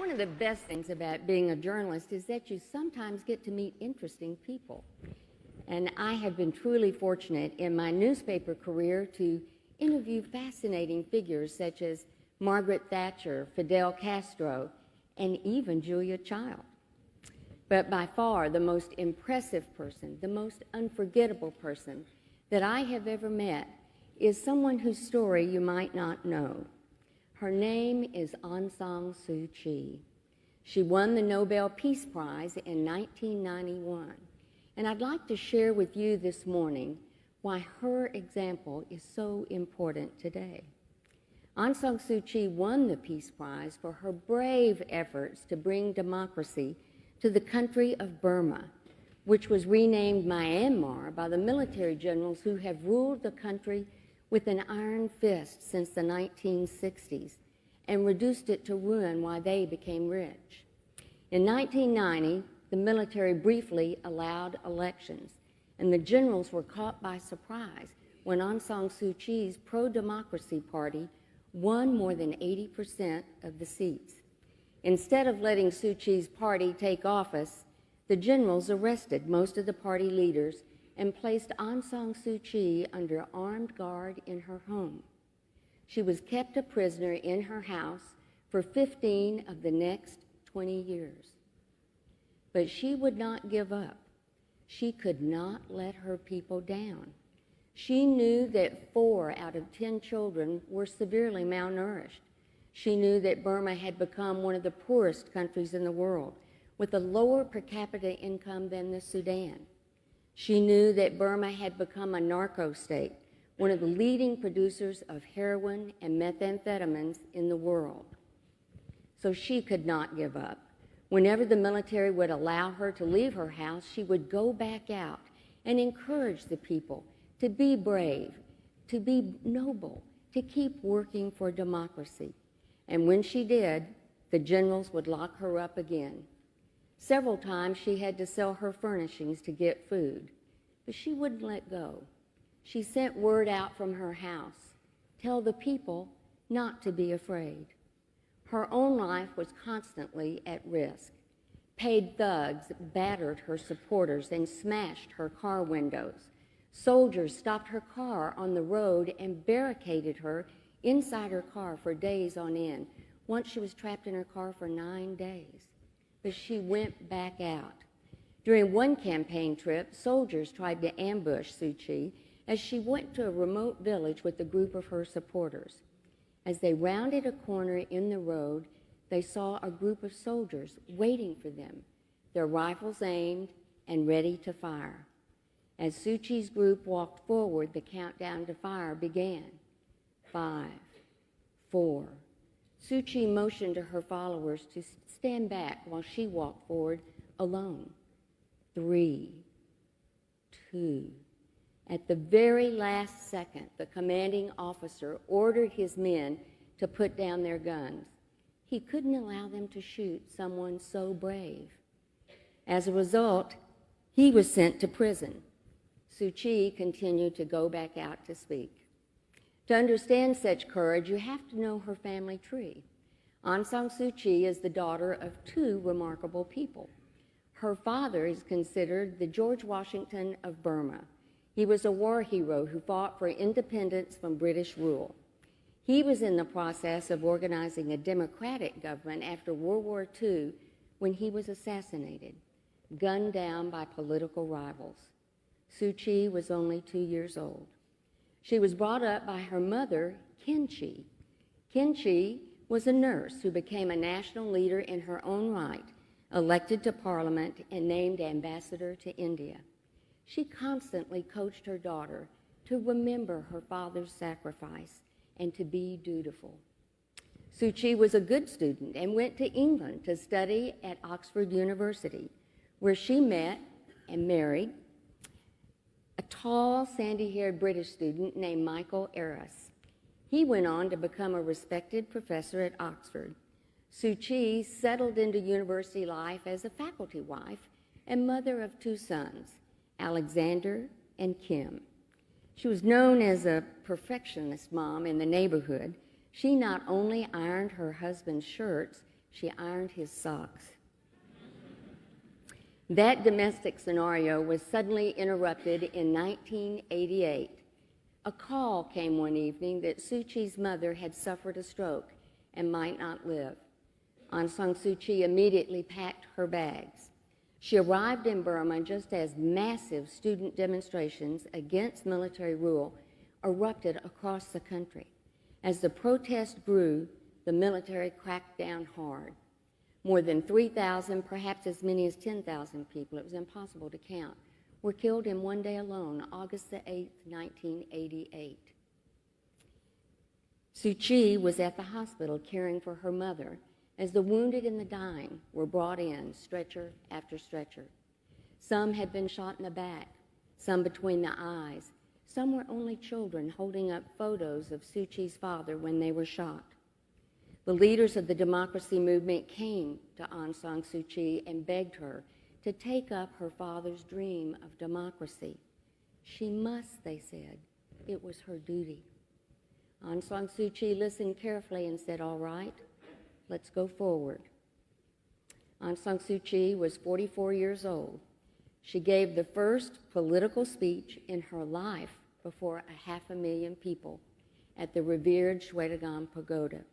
one of the best things about being a journalist is that you sometimes get to meet interesting people. And I have been truly fortunate in my newspaper career to interview fascinating figures such as Margaret Thatcher, Fidel Castro, and even Julia Child. But by far the most impressive person, the most unforgettable person that I have ever met is someone whose story you might not know. Her name is Aung San Suu Kyi. She won the Nobel Peace Prize in 1991. And I'd like to share with you this morning why her example is so important today. Aung San Suu Kyi won the Peace Prize for her brave efforts to bring democracy to the country of Burma, which was renamed Myanmar by the military generals who have ruled the country with an iron fist since the 1960s and reduced it to ruin while they became rich. In 1990, the military briefly allowed elections, and the generals were caught by surprise when Aung San Suu Kyi's pro-democracy party won more than 80% of the seats. Instead of letting Suu Kyi's party take office, the generals arrested most of the party leaders and placed Aung San Suu Kyi under armed guard in her home. She was kept a prisoner in her house for 15 of the next 20 years. But she would not give up. She could not let her people down. She knew that 4 out of 10 children were severely malnourished. She knew that Burma had become one of the poorest countries in the world, with a lower per capita income than the Sudan. She knew that Burma had become a narco state, one of the leading producers of heroin and methamphetamines in the world. So she could not give up. Whenever the military would allow her to leave her house, she would go back out and encourage the people to be brave, to be noble, to keep working for democracy. And when she did, the generals would lock her up again. Several times she had to sell her furnishings to get food, but she wouldn't let go. She sent word out from her house, tell the people not to be afraid. Her own life was constantly at risk. Paid thugs battered her supporters and smashed her car windows. Soldiers stopped her car on the road and barricaded her inside her car for days on end. Once she was trapped in her car for 9 days. But she went back out. During one campaign trip, soldiers tried to ambush Suu Kyi as she went to a remote village with a group of her supporters. As they rounded a corner in the road, they saw a group of soldiers waiting for them, their rifles aimed and ready to fire. As Suu Kyi's group walked forward, the countdown to fire began. 5, 4. Suu Kyi motioned to her followers to stand back while she walked forward alone. 3, 2. At the very last second, the commanding officer ordered his men to put down their guns. He couldn't allow them to shoot someone so brave. As a result, he was sent to prison. Suu Kyi continued to go back out to speak. To understand such courage, you have to know her family tree. Aung San Suu Kyi is the daughter of 2 remarkable people. Her father is considered the George Washington of Burma. He was a war hero who fought for independence from British rule. He was in the process of organizing a democratic government after World War II when he was assassinated, gunned down by political rivals. Suu Kyi was only 2 years old. She was brought up by her mother, Khin Kyi. Khin Kyi was a nurse who became a national leader in her own right, elected to parliament and named ambassador to India. She constantly coached her daughter to remember her father's sacrifice and to be dutiful. Suu Kyi was a good student and went to England to study at Oxford University, where she met and married a tall, sandy-haired British student named Michael Eras. He went on to become a respected professor at Oxford. Suu Kyi settled into university life as a faculty wife and mother of 2 sons, Alexander and Kim. She was known as a perfectionist mom in the neighborhood. She not only ironed her husband's shirts, she ironed his socks. That domestic scenario was suddenly interrupted in 1988. A call came one evening that Suu Kyi's mother had suffered a stroke and might not live. Aung San Suu Kyi immediately packed her bags. She arrived in Burma just as massive student demonstrations against military rule erupted across the country. As the protest grew, the military cracked down hard. More than 3,000, perhaps as many as 10,000 people, it was impossible to count, were killed in one day alone, August the 8th, 1988. Suu Kyi was at the hospital caring for her mother as the wounded and the dying were brought in, stretcher after stretcher. Some had been shot in the back, some between the eyes. Some were only children holding up photos of Suu Kyi's father when they were shot. The leaders of the democracy movement came to Aung San Suu Kyi and begged her to take up her father's dream of democracy. She must, they said. It was her duty. Aung San Suu Kyi listened carefully and said, "All right, let's go forward." Aung San Suu Kyi was 44 years old. She gave the first political speech in her life before 500,000 people at the revered Shwedagon Pagoda.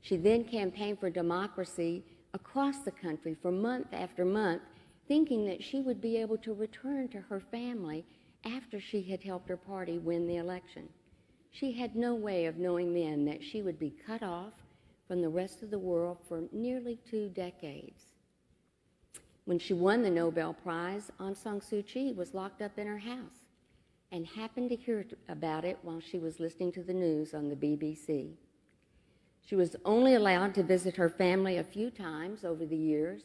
She then campaigned for democracy across the country for month after month, thinking that she would be able to return to her family after she had helped her party win the election. She had no way of knowing then that she would be cut off from the rest of the world for nearly 2 decades. When she won the Nobel Prize, Aung San Suu Kyi was locked up in her house and happened to hear about it while she was listening to the news on the BBC. She was only allowed to visit her family a few times over the years.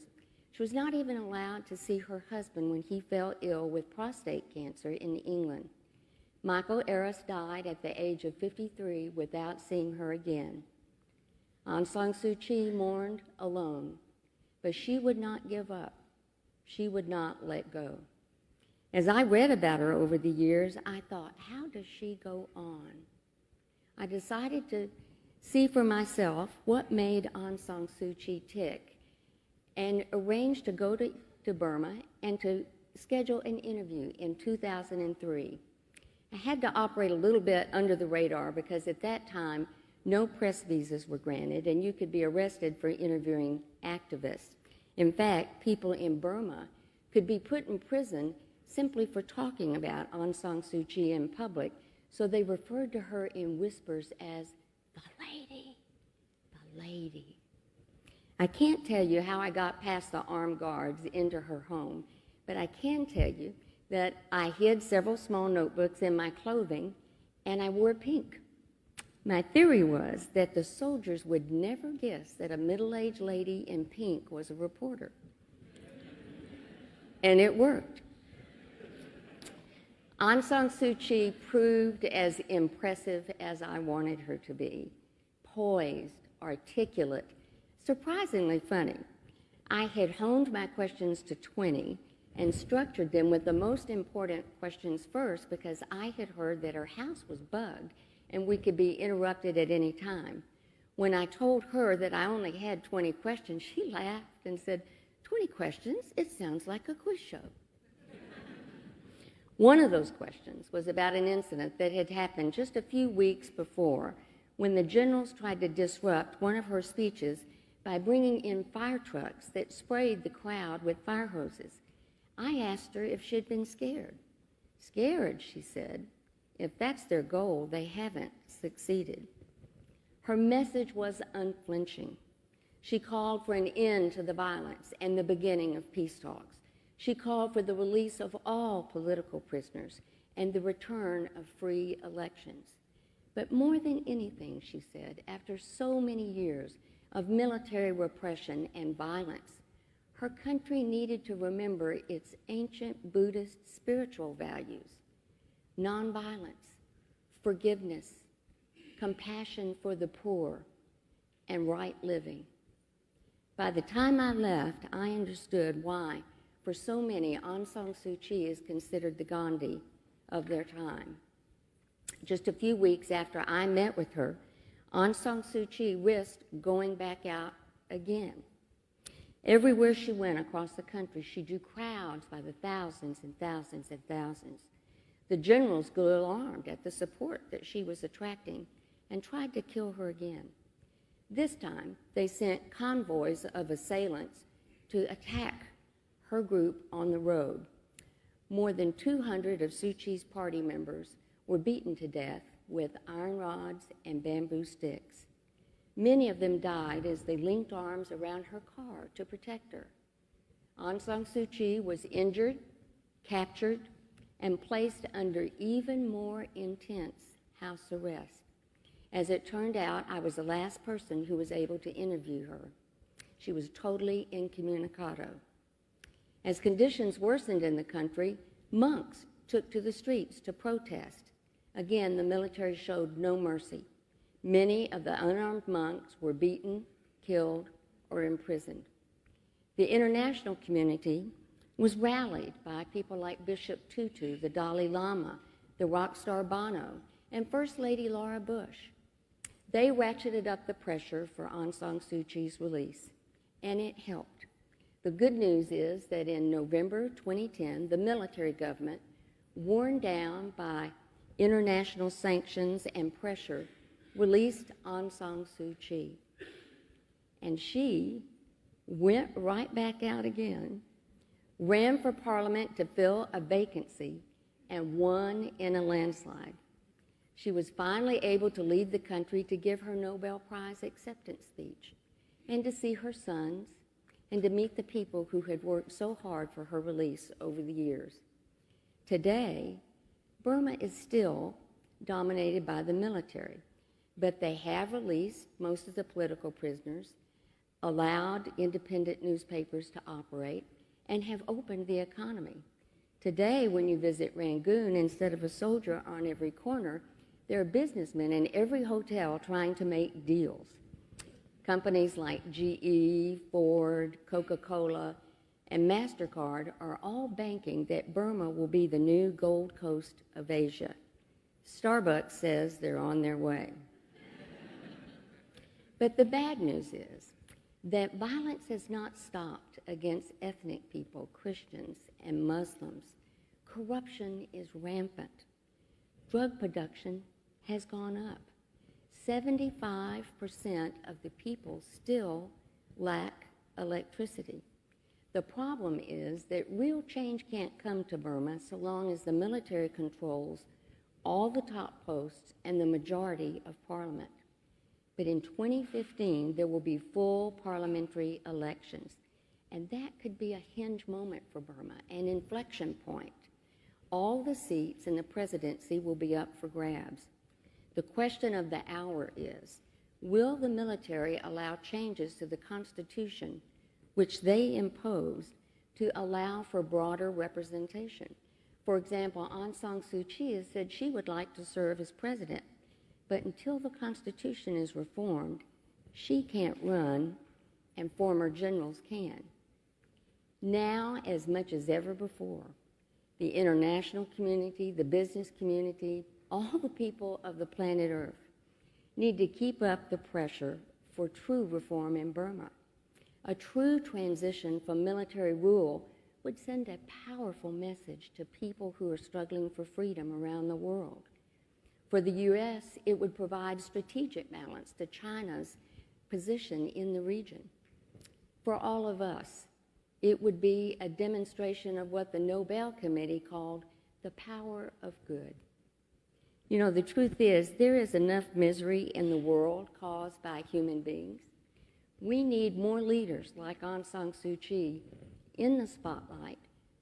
She was not even allowed to see her husband when he fell ill with prostate cancer in England. Michael Eris died at the age of 53 without seeing her again. Aung San Suu Kyi mourned alone, but she would not give up. She would not let go. As I read about her over the years, I thought, how does she go on? I decided to see for myself what made Aung San Suu Kyi tick and arranged to go to Burma and to schedule an interview in 2003. I had to operate a little bit under the radar because at that time, no press visas were granted and you could be arrested for interviewing activists. In fact, people in Burma could be put in prison simply for talking about Aung San Suu Kyi in public, so they referred to her in whispers as the lady, the lady. I can't tell you how I got past the armed guards into her home, but I can tell you that I hid several small notebooks in my clothing and I wore pink. My theory was that the soldiers would never guess that a middle-aged lady in pink was a reporter. And it worked. Aung San Suu Kyi proved as impressive as I wanted her to be. Poised, articulate, surprisingly funny. I had honed my questions to 20 and structured them with the most important questions first because I had heard that her house was bugged and we could be interrupted at any time. When I told her that I only had 20 questions, she laughed and said, 20 questions? It sounds like a quiz show. One of those questions was about an incident that had happened just a few weeks before when the generals tried to disrupt one of her speeches by bringing in fire trucks that sprayed the crowd with fire hoses. I asked her if she'd been scared. Scared, she said. If that's their goal, they haven't succeeded. Her message was unflinching. She called for an end to the violence and the beginning of peace talks. She called for the release of all political prisoners and the return of free elections. But more than anything, she said, after so many years of military repression and violence, her country needed to remember its ancient Buddhist spiritual values: nonviolence, forgiveness, compassion for the poor, and right living. By the time I left, I understood why, for so many, Aung San Suu Kyi is considered the Gandhi of their time. Just a few weeks after I met with her, Aung San Suu Kyi risked going back out again. Everywhere she went across the country, she drew crowds by the thousands and thousands and thousands. The generals grew alarmed at the support that she was attracting and tried to kill her again. This time, they sent convoys of assailants to attack her group on the road. More than 200 of Suu Kyi's party members were beaten to death with iron rods and bamboo sticks. Many of them died as they linked arms around her car to protect her. Aung San Suu Kyi was injured, captured, and placed under even more intense house arrest. As it turned out, I was the last person who was able to interview her. She was totally incommunicado. As conditions worsened in the country, monks took to the streets to protest. Again, the military showed no mercy. Many of the unarmed monks were beaten, killed, or imprisoned. The international community was rallied by people like Bishop Tutu, the Dalai Lama, the rock star Bono, and First Lady Laura Bush. They ratcheted up the pressure for Aung San Suu Kyi's release, and it helped. The good news is that in November 2010, the military government, worn down by international sanctions and pressure, released Aung San Suu Kyi. And she went right back out again, ran for parliament to fill a vacancy, and won in a landslide. She was finally able to lead the country to give her Nobel Prize acceptance speech and to see her sons and to meet the people who had worked so hard for her release over the years. Today, Burma is still dominated by the military, but they have released most of the political prisoners, allowed independent newspapers to operate, and have opened the economy. Today, when you visit Rangoon, instead of a soldier on every corner, there are businessmen in every hotel trying to make deals. Companies like GE, Ford, Coca-Cola, and MasterCard are all banking that Burma will be the new Gold Coast of Asia. Starbucks says they're on their way. But the bad news is that violence has not stopped against ethnic people, Christians, and Muslims. Corruption is rampant. Drug production has gone up. 75% of the people still lack electricity. The problem is that real change can't come to Burma so long as the military controls all the top posts and the majority of parliament. But in 2015, there will be full parliamentary elections, and that could be a hinge moment for Burma, an inflection point. All the seats in the presidency will be up for grabs. The question of the hour is, will the military allow changes to the Constitution, which they imposed, to allow for broader representation? For example, Aung San Suu Kyi has said she would like to serve as president, but until the Constitution is reformed, she can't run, and former generals can. Now, as much as ever before, the international community, the business community, all the people of the planet Earth need to keep up the pressure for true reform in Burma. A true transition from military rule would send a powerful message to people who are struggling for freedom around the world. For the U.S., it would provide strategic balance to China's position in the region. For all of us, it would be a demonstration of what the Nobel Committee called the power of good. You know, the truth is, there is enough misery in the world caused by human beings. We need more leaders like Aung San Suu Kyi in the spotlight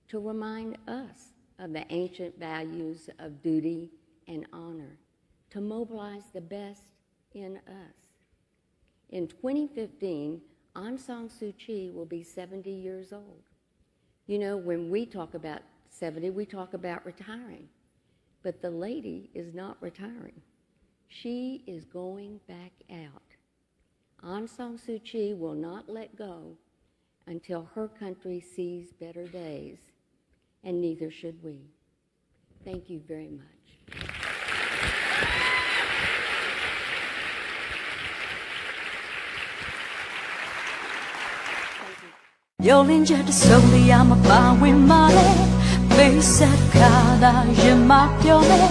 to remind us of the ancient values of duty and honor, to mobilize the best in us. In 2015, Aung San Suu Kyi will be 70 years old. You know, when we talk about 70, we talk about retiring. But the lady is not retiring. She is going back out. Aung San Suu Kyi will not let go until her country sees better days, and neither should we. Thank you very much. မျောလင်းချက်တစ်စုံတရာမပါဝင်ပါနဲ့မိတ်ဆက်ခါသာရင်မပြောနဲ့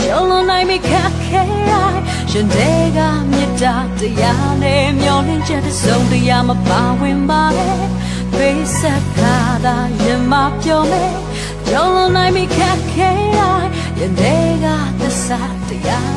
ကျော်လွန်နိုင်မိခက်ခဲတိုင်းရှင်တဲ့ကမြတ်တာတရားနဲ့မျောလင်းချက်တစ်စုံတရာမပါဝင်ပါနဲ့မိတ်ဆက်ခါသာရင်မပြောနဲ့ကျော်လွန်နိုင်မိခက်ခဲတိုင်းရင်တဲ့ကသစ္စာတရား